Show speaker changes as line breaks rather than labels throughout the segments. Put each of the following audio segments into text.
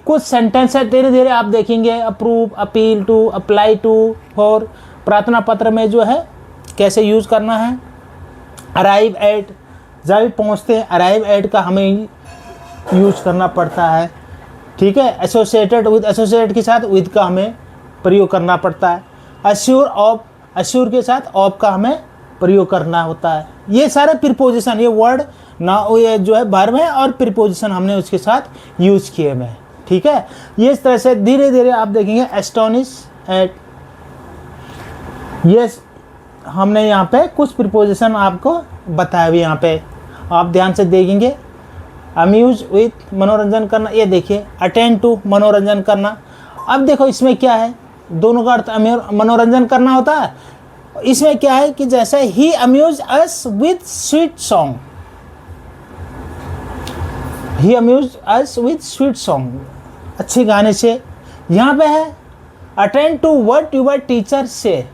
कुछ सेंटेंस है, धीरे धीरे आप देखेंगे। Approve, appeal to, apply to, for, प्रार्थना पत्र में जो है कैसे यूज़ करना है। अराइव एट, जब भी पहुँचते हैं अराइव एट का हमें यूज करना पड़ता है, ठीक है। एसोसिएटेड विद, एसोसिएट के साथ विद का हमें प्रयोग करना पड़ता है। अश्योर ऑफ, अश्योर के साथ ऑफ का हमें प्रयोग करना होता है। ये सारे प्रीपोजिशन, ये वर्ड ना, ये जो है वर्ब है और प्रीपोजिशन हमने उसके साथ यूज किए हैं, ठीक है। ये इस तरह से धीरे धीरे आप देखेंगे। एस्टोनिश एट, ये हमने यहाँ पे कुछ प्रीपोजिशन आपको बताया हुए, यहाँ पे आप ध्यान से देखेंगे। अम्यूज विथ, मनोरंजन करना, ये देखिए। अटेंड टू, मनोरंजन करना। अब देखो इसमें क्या है, दोनों का अर्थ मनोरंजन करना होता है। इसमें क्या है कि जैसे he amuse us with sweet song, he amuse us with sweet song, अच्छे गाने से। यहाँ पे है attend to what your teacher say,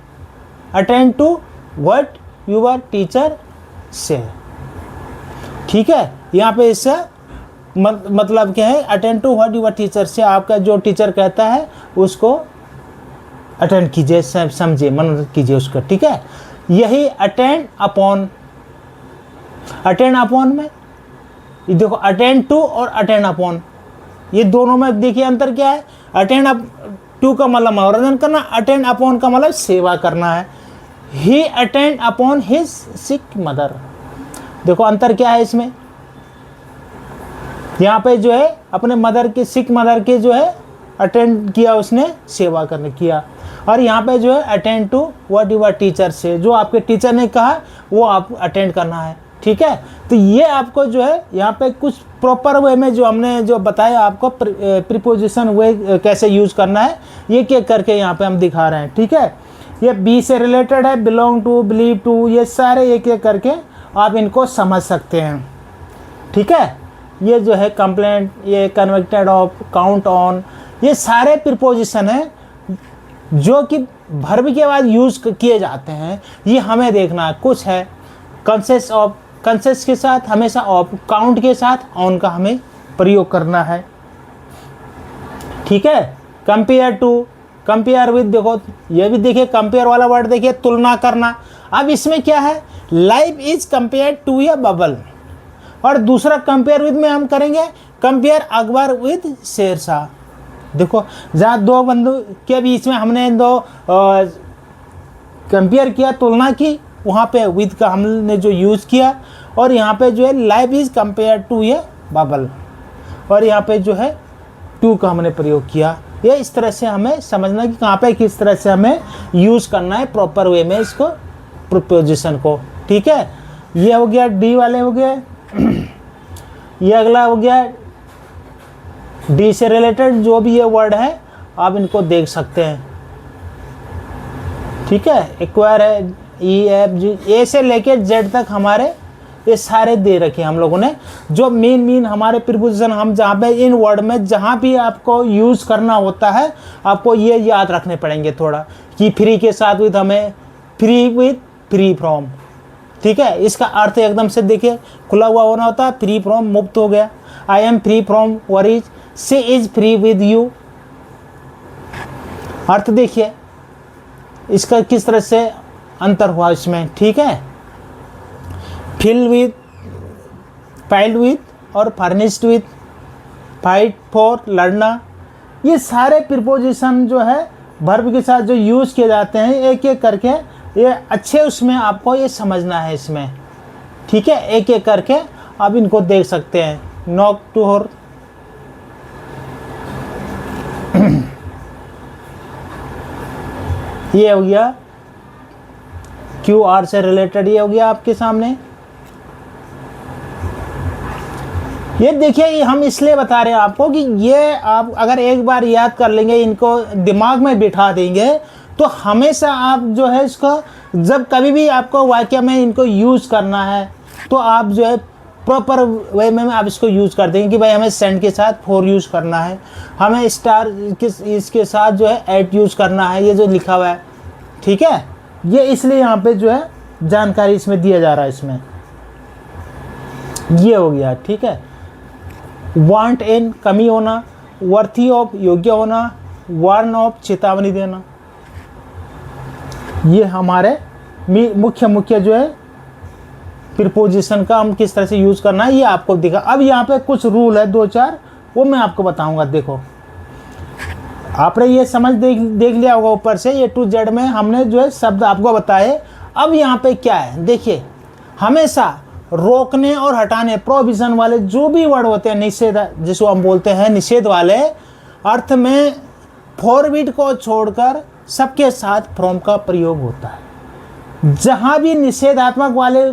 attend to what your teacher say, ठीक है। यहाँ पे इससे मतलब क्या है, attend to what your teacher say, आपका जो टीचर कहता है उसको अटेंड कीजिए, समझिए, मनन कीजिए उसका, ठीक है। यही अटेंड अपॉन, अटेंड अपॉन में ये देखो, अटेंड टू और अटेंड अपॉन, ये दोनों में देखिए अंतर क्या है। अटेंड टू का मतलब मनोरंजन करना, अटेंड अपॉन का मतलब सेवा करना है। ही अटेंड अपॉन हिज सिक मदर, देखो अंतर क्या है इसमें। यहाँ पे जो है अपने मदर के, सिक मदर के जो है अटेंड किया उसने, सेवा करने किया। और यहाँ पे जो है attend to what your teacher से, जो आपके टीचर ने कहा वो आप अटेंड करना है, ठीक है। तो ये आपको जो है यहाँ पे कुछ प्रॉपर वे में जो हमने जो बताया आपको प्रीपोजिशन वे कैसे यूज करना है, ये क्या करके यहाँ पे हम दिखा रहे हैं, ठीक है। ये बी से रिलेटेड है, बिलोंग टू, बिलीव टू, ये सारे एक एक करके आप इनको समझ सकते हैं, ठीक है। ये जो है कंप्लेंट, ये कन्विक्टेड ऑफ, काउंट ऑन, ये सारे प्रीपोजिशन हैं जो कि वर्ब के बाद यूज किए जाते हैं। ये हमें देखना है। कुछ है कंसिस्ट ऑफ, कंसिस्ट के साथ हमेशा ऑफ, काउंट के साथ ऑन का हमें प्रयोग करना है, ठीक है। कंपेयर टू, कंपेयर विद, देखो ये भी देखिए कंपेयर वाला वर्ड देखिए, तुलना करना। अब इसमें क्या है, life is compare to a bubble, और दूसरा कंपेयर विद में हम करेंगे कंपेयर अकबर विद शेरशाह। देखो जहाँ दो बंदू के बीच में हमने दो कंपेयर किया, तुलना की, वहाँ पे विद का हमने जो यूज़ किया, और यहाँ पे जो है life is compare to a bubble, और यहाँ पे जो है टू का हमने प्रयोग किया। ये इस तरह से हमें समझना कि कहाँ पे किस तरह से हमें यूज़ करना है प्रॉपर वे में इसको, प्रीपोजिशन को, ठीक है। ये हो गया डी वाले हो गए। ये अगला हो गया डी से रिलेटेड जो भी ये वर्ड है आप इनको देख सकते हैं, ठीक है। एक्वायर है, ई एफ जी, ए से लेके जेड तक हमारे ये सारे दे रखे हम लोगों ने, जो मेन हमारे प्रीपोजिशन हम जहाँ पे इन वर्ड में जहाँ भी आपको यूज़ करना होता है आपको ये याद रखने पड़ेंगे थोड़ा, कि फ्री के साथ विद हमें फ्री विद, फ्री फ्रॉम, ठीक है। इसका अर्थ एकदम से देखिए खुला हुआ होना होता है, फ्री फ्रॉम मुक्त हो गया। I am free from worries, she is free with you, अर्थ देखिए इसका किस तरह से अंतर हुआ इसमें, ठीक है। फिल विद, फाइल्ड विद और फर्निश्ड विद, फाइट फॉर, लड़ना, ये सारे प्रीपोजिशन जो है वर्ब के साथ जो यूज़ किए जाते हैं एक एक करके, ये अच्छे उसमें आपको ये समझना है इसमें, ठीक है। एक एक करके आप इनको देख सकते हैं। नॉक टू और ये हो गया क्यू आर से रिलेटेड, ये हो गया आपके सामने। ये देखिए ये हम इसलिए बता रहे हैं आपको कि ये आप अगर एक बार याद कर लेंगे, इनको दिमाग में बिठा देंगे, तो हमेशा आप जो है इसको जब कभी भी आपको वाक्य में इनको यूज़ करना है तो आप जो है प्रॉपर वे में आप इसको यूज़ कर देंगे कि भाई हमें सेंड के साथ फॉर यूज़ करना है, हमें स्टार इसके साथ जो है एट यूज़ करना है, ये जो लिखा हुआ है, ठीक है। ये इसलिए यहाँ पे जो है जानकारी इसमें दिया जा रहा है इसमें। ये हो गया, ठीक है। वांट इन, कमी होना, वर्थी ऑफ योग्य होना, वार्न ऑफ चेतावनी देना। ये हमारे मुख्य जो है प्रीपोजिशन का हम किस तरह से यूज़ करना है ये आपको दिखा। अब यहाँ पे कुछ रूल है 2-4, वो मैं आपको बताऊंगा। देखो आपने ये समझ देख लिया होगा ऊपर से, ये टू जेड में हमने जो है शब्द आपको बताए। अब यहाँ पे क्या है देखिए, हमेशा रोकने और हटाने प्रोविजन वाले जो भी वर्ड होते हैं, निषेध जिसको हम बोलते हैं निषेध वाले अर्थ में फॉरवर्ड को छोड़कर सबके साथ फ्रॉम का प्रयोग होता है। जहाँ भी निषेधात्मक वाले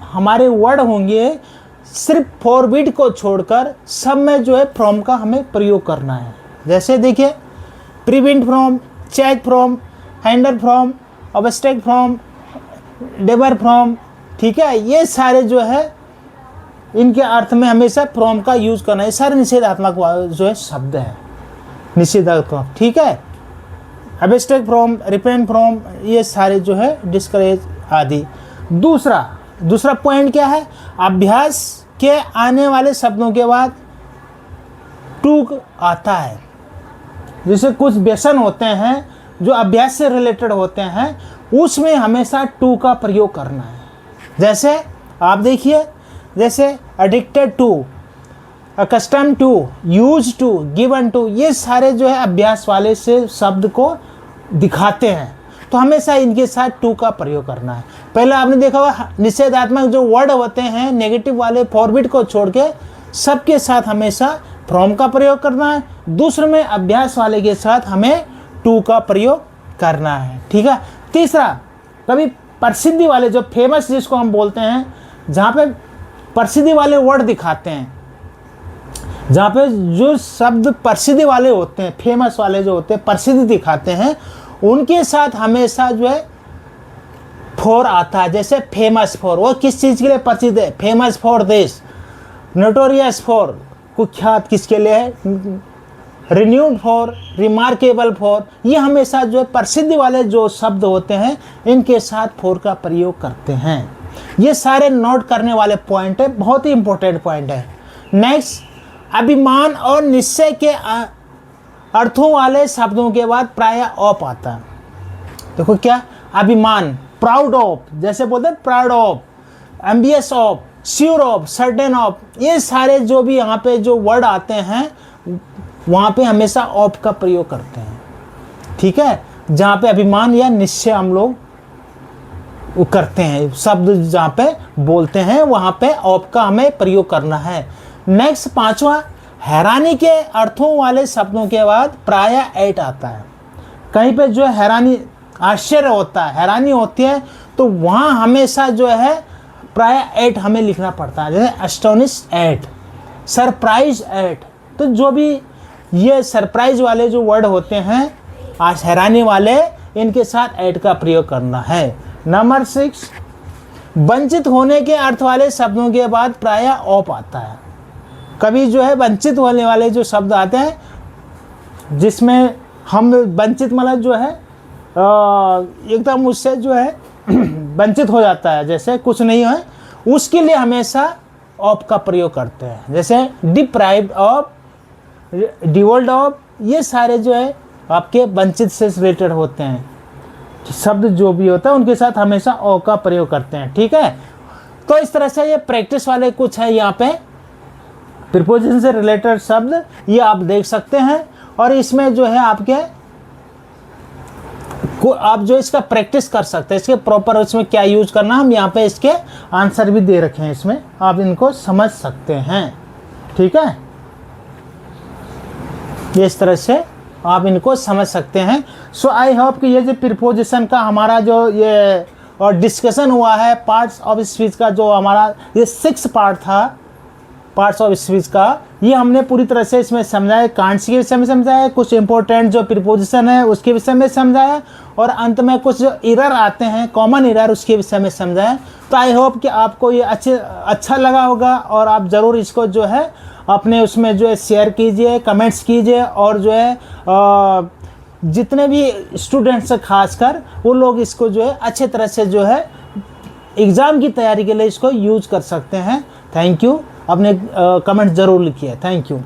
हमारे वर्ड होंगे, सिर्फ फॉरवर्ड को छोड़कर सब में जो है फ्रॉम का हमें प्रयोग करना है। जैसे देखिए, prevent from, check from, handle from, obstruct from, debar from, ठीक है, ये सारे जो है इनके अर्थ में हमेशा फ्रॉम का यूज करना है। सारे निषेधात्मक जो है शब्द है, निषेधात्मक, ठीक है। ऑब्स्ट्रैक्ट फ्रॉम, रिपेंट फ्रॉम, ये सारे जो है डिस्करेज आदि। दूसरा पॉइंट क्या है, अभ्यास के आने वाले शब्दों के बाद टू आता है। जैसे कुछ व्यसन होते हैं जो अभ्यास से रिलेटेड होते हैं, उसमें हमेशा टू का प्रयोग करना है। जैसे आप देखिए, जैसे addicted to, accustom to, use to, given to, ये सारे जो है अभ्यास वाले से शब्द को दिखाते हैं, तो हमेशा इनके साथ टू का प्रयोग करना है। पहले आपने देखा होगा निषेधात्मक जो वर्ड होते हैं नेगेटिव वाले फॉरवर्ड को छोड़ के सबके साथ हमेशा फ्रॉम का प्रयोग करना है। दूसरे में अभ्यास वाले के साथ हमें टू का प्रयोग करना है, ठीक है। तीसरा, कभी प्रसिद्धि वाले जो फेमस जिसको हम बोलते हैं, जहाँ पे प्रसिद्धि वाले वर्ड दिखाते हैं, जहाँ पे जो शब्द प्रसिद्धि वाले होते हैं, फेमस वाले जो होते हैं, प्रसिद्धि दिखाते हैं, उनके साथ हमेशा जो है फॉर आता है। जैसे फेमस फॉर, वो किस चीज़ के लिए प्रसिद्ध है, famous for this, notorious for, कुख्यात किसके लिए है, रिन्यूड फॉर, रिमार्केबल फॉर, ये हमेशा जो है प्रसिद्धि वाले जो शब्द होते हैं इनके साथ फॉर का प्रयोग करते हैं। ये सारे नोट करने वाले पॉइंट है, बहुत ही इंपॉर्टेंट पॉइंट है। नेक्स्ट, अभिमान और निश्चय के अर्थों वाले शब्दों के बाद प्राय ऑफ आता है। देखो क्या, अभिमान, प्राउड ऑफ, जैसे बोलते हैं proud of, एम्बियस of, sure of, certain of, ये सारे जो भी यहाँ पे जो वर्ड आते हैं वहाँ पे हमेशा ऑफ का प्रयोग करते हैं, ठीक है। जहाँ पे अभिमान या निश्चय हम लोग करते हैं, शब्द जहाँ पे बोलते हैं वहाँ पे ऑफ का हमें प्रयोग करना है। नेक्स्ट, पांचवा, हैरानी के अर्थों वाले शब्दों के बाद प्राय एट आता है। कहीं पे जो हैरानी, आश्चर्य होता है, हैरानी होती है, तो वहाँ हमेशा जो है प्राय एट हमें लिखना पड़ता है। जैसे एस्टोनिश्ड एट, सरप्राइज एट, तो जो भी ये सरप्राइज वाले जो वर्ड होते हैं, आज हैरानी वाले, इनके साथ एट का प्रयोग करना है। नंबर 6, वंचित होने के अर्थ वाले शब्दों के बाद प्राय ऑफ आता है। कभी जो है वंचित होने वाले जो शब्द आते हैं, जिसमें हम वंचित मतलब जो है एकदम उससे जो है वंचित हो जाता है, जैसे कुछ नहीं है, उसके लिए हमेशा ऑफ का प्रयोग करते हैं। जैसे डिप्राइव्ड ऑफ, डिवोल्ड ऑफ, ये सारे जो है आपके वंचित से रिलेटेड होते हैं शब्द, जो भी होता है उनके साथ हमेशा ऑफ का प्रयोग करते हैं, ठीक है। तो इस तरह से ये प्रैक्टिस वाले कुछ है यहाँ पे प्रीपोजिशन से रिलेटेड शब्द, ये आप देख सकते हैं। और इसमें जो है आपके को आप जो इसका प्रैक्टिस कर सकते हैं, इसके प्रॉपर इसमें क्या यूज करना, हम यहाँ पे इसके आंसर भी दे रखे हैं, इसमें आप इनको समझ सकते हैं, ठीक है। इस तरह से आप इनको समझ सकते हैं। सो आई होप कि ये जो प्रीपोजिशन का हमारा जो ये और डिस्कशन हुआ है, पार्ट्स ऑफ स्पीच का जो हमारा ये 6 पार्ट था, पार्ट्स ऑफ स्पीच का, ये हमने पूरी तरह से इसमें समझाया। कांट्स के विषय में समझाया, कुछ इंपॉर्टेंट जो प्रीपोजिशन है उसके विषय में समझाया, और अंत में कुछ जो एरर आते हैं, कॉमन एरर, उसके विषय में समझाया। तो आई होप कि आपको ये अच्छा लगा होगा, और आप ज़रूर इसको जो है अपने उसमें जो है शेयर कीजिए, कमेंट्स कीजिए, और जो है जितने भी स्टूडेंट्स हैं खासकर वो लोग इसको जो है अच्छे तरह से जो है एग्ज़ाम की तैयारी के लिए इसको यूज कर सकते हैं। Thank you. अपने कमेंट ज़रूर लिखिए। Thank you.